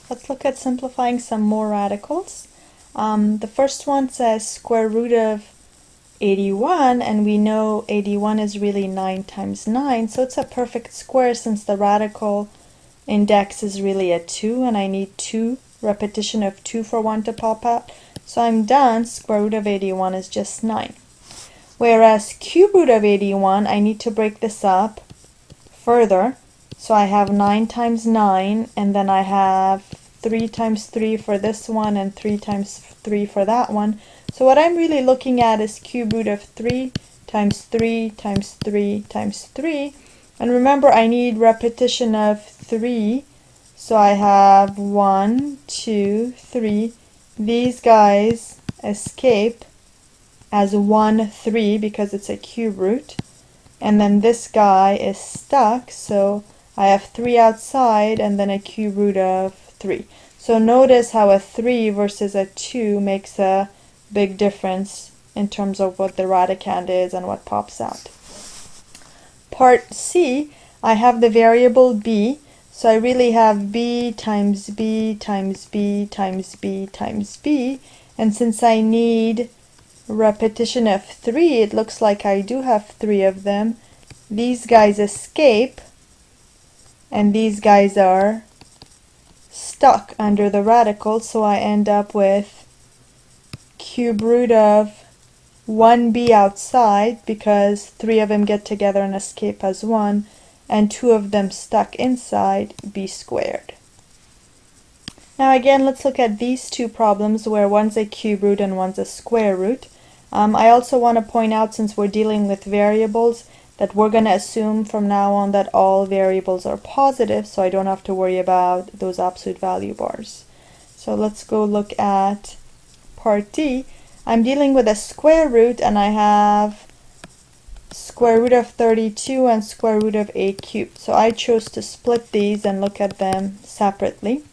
Let's look at simplifying some more radicals. The first one says square root of 81, and we know 81 is really 9 times 9, so it's a perfect square since the radical index is really a 2, and I need 2 repetition of 2 for 1 to pop out. So I'm done. Square root of 81 is just 9. Whereas cube root of 81, I need to break this up further. So I have 9 times 9, and then I have 3 times 3 for this one and 3 times 3 for that one. So what I'm really looking at is cube root of 3 times 3 times 3 times 3. And remember, I need repetition of 3. So I have 1, 2, 3. These guys escape as 1, 3 because it's a cube root. And then this guy is stuck, so I have 3 outside and then a cube root of 3. So notice how a 3 versus a 2 makes a big difference in terms of what the radicand is and what pops out. Part C, I have the variable b, so I really have b times b times b times b times b, and since I need repetition of 3, it looks like I do have 3 of them. These guys escape, and these guys are stuck under the radical, so I end up with cube root of 1b outside because 3 of them get together and escape as 1, and 2 of them stuck inside, b squared. Now again, let's look at these two problems where one's a cube root and one's a square root. I also want to point out, since we're dealing with variables, that we're going to assume from now on that all variables are positive, so I don't have to worry about those absolute value bars. So let's go look at part D. I'm dealing with a square root, and I have square root of 32 and square root of 8 cubed. So I chose to split these and look at them separately.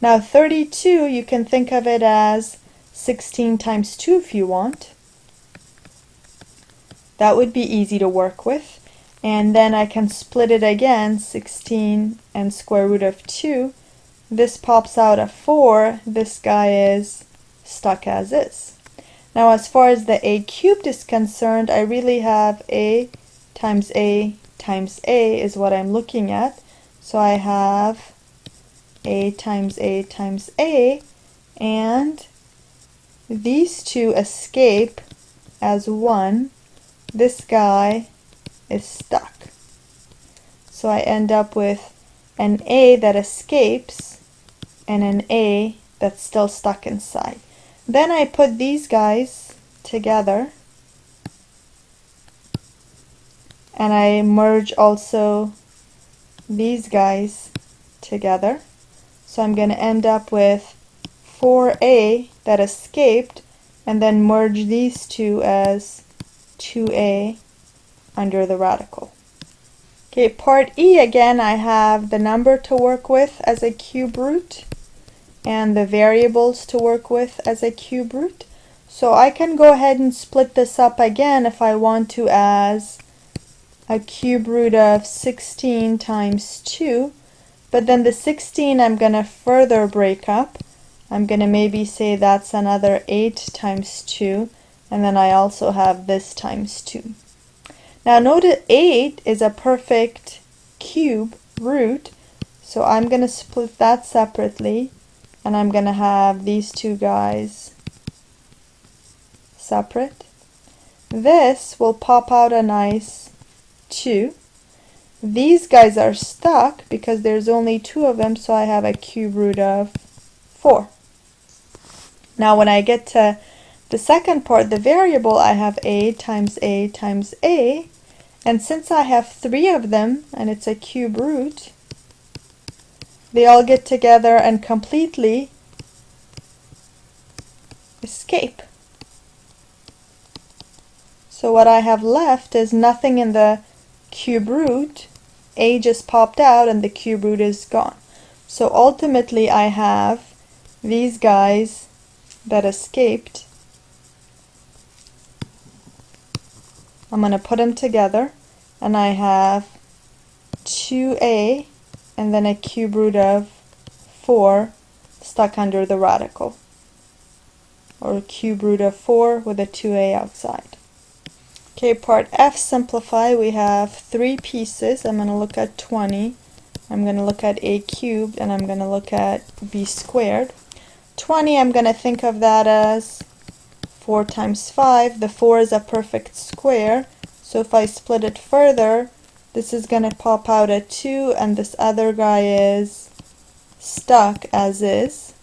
Now 32, you can think of it as 16 times 2 if you want. That would be easy to work with. And then I can split it again, 16 and square root of 2. This pops out a 4. This guy is stuck as is. Now as far as the a cubed is concerned, I really have a times a times a is what I'm looking at. So I have a times a times a, and these two escape as 1. This guy is stuck. So I end up with an a that escapes and an a that's still stuck inside. Then I put these guys together, and I merge also these guys together. So I'm going to end up with 4a that escaped, and then merge these two as 2a under the radical. Okay, part E, again, I have the number to work with as a cube root and the variables to work with as a cube root. So I can go ahead and split this up again if I want to as a cube root of 16 times 2, but then the 16 I'm going to further break up. I'm going to maybe say that's another 8 times 2, and then I also have this times 2. Now notice 8 is a perfect cube root, so I'm going to split that separately, and I'm going to have these two guys separate. This will pop out a nice 2. These guys are stuck because there's only 2 of them, so I have a cube root of 4. Now when I get to the second part, the variable, I have a times a times a, and since I have 3 of them and it's a cube root, they all get together and completely escape. So what I have left is nothing in the cube root. A just popped out and the cube root is gone. So ultimately I have these guys that escaped. I'm going to put them together, and I have 2a and then a cube root of 4 stuck under the radical, or cube root of 4 with a 2a outside. Okay, part F, simplify. We have 3 pieces. I'm going to look at 20. I'm going to look at a cubed, and I'm going to look at b squared. 20, I'm going to think of that as 4 times 5. The 4 is a perfect square, so if I split it further, this is going to pop out a 2, and this other guy is stuck as is.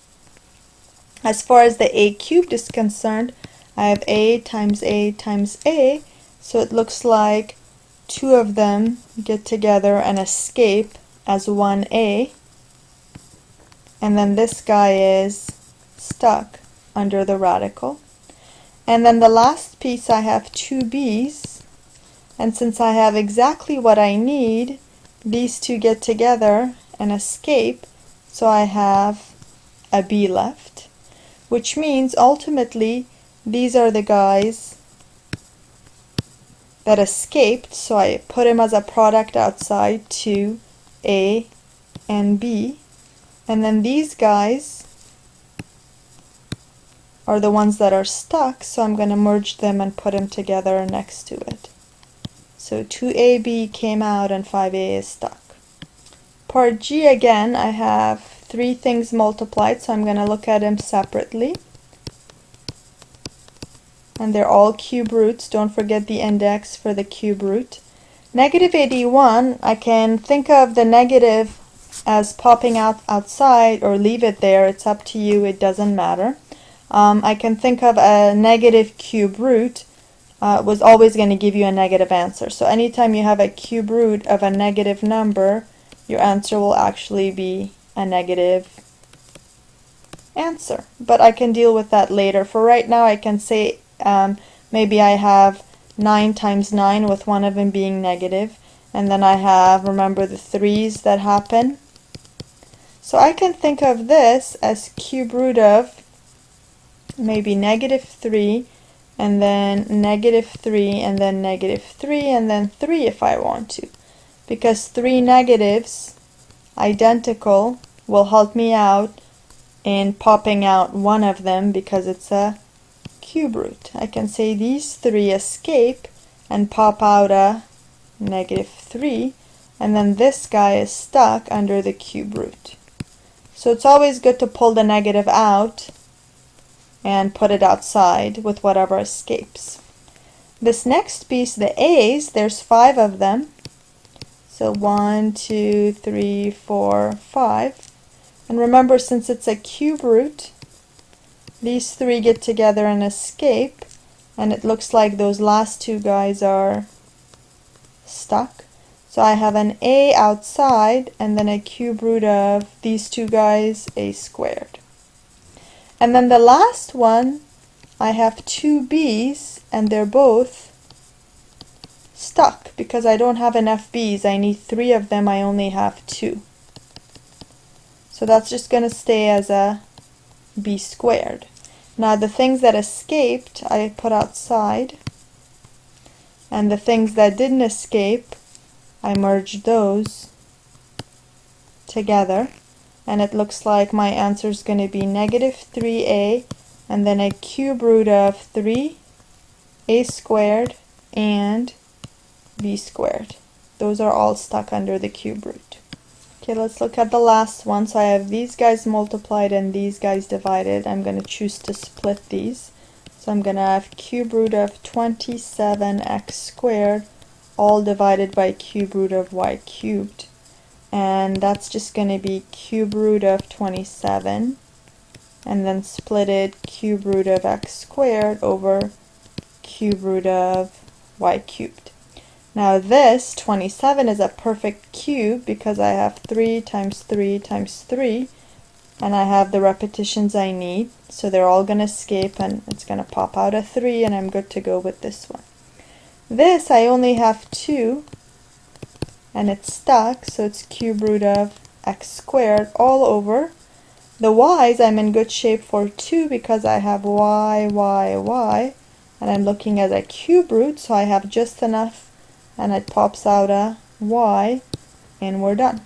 As far as the a cubed is concerned, I have a times a times a, so it looks like 2 of them get together and escape as 1a, and then this guy is stuck under the radical. And then the last piece, I have 2 b's, and since I have exactly what I need, these two get together and escape, so I have a b left, which means ultimately these are the guys that escaped, so I put them as a product outside to a and b, and then these guys are the ones that are stuck, so I'm going to merge them and put them together next to it. So 2ab came out and 5a is stuck. Part G, again, I have 3 things multiplied, so I'm going to look at them separately. And they're all cube roots. Don't forget the index for the cube root. Negative 81, I can think of the negative as popping out outside or leave it there. It's up to you. It doesn't matter. I can think of a negative cube root was always going to give you a negative answer. So anytime you have a cube root of a negative number, your answer will actually be a negative answer. But I can deal with that later. For right now, I can say maybe I have 9 times 9 with one of them being negative, and then I have, remember, the 3's that happen. So I can think of this as cube root of maybe negative 3, and then negative 3, and then negative 3, and then 3 if I want to. Because 3 negatives, identical, will help me out in popping out one of them because it's a cube root. I can say these 3 escape and pop out a negative 3, and then this guy is stuck under the cube root. So it's always good to pull the negative out and put it outside with whatever escapes. This next piece, the a's, there's 5 of them. So 1, 2, 3, 4, 5. And remember, since it's a cube root, these 3 get together and escape, and it looks like those last 2 guys are stuck. So I have an a outside and then a cube root of these 2 guys, a squared. And then the last one, I have 2 b's, and they're both stuck because I don't have enough b's. I need 3 of them, I only have 2. So that's just going to stay as a b squared. Now the things that escaped, I put outside, and the things that didn't escape, I merged those together. And it looks like my answer is going to be negative 3a, and then a cube root of 3a squared and b squared. Those are all stuck under the cube root. Okay, let's look at the last one. So I have these guys multiplied and these guys divided. I'm going to choose to split these. So I'm going to have cube root of 27x squared, all divided by cube root of y cubed. And that's just going to be cube root of 27, and then split it cube root of x squared over cube root of y cubed. Now this 27 is a perfect cube because I have 3 times 3 times 3, and I have the repetitions I need, so they're all going to escape and it's going to pop out a 3, and I'm good to go with this one. This I only have 2, and it's stuck, so it's cube root of x squared all over. The y's, I'm in good shape for 2 because I have y, y, y, and I'm looking at a cube root, so I have just enough, and it pops out a y, and we're done.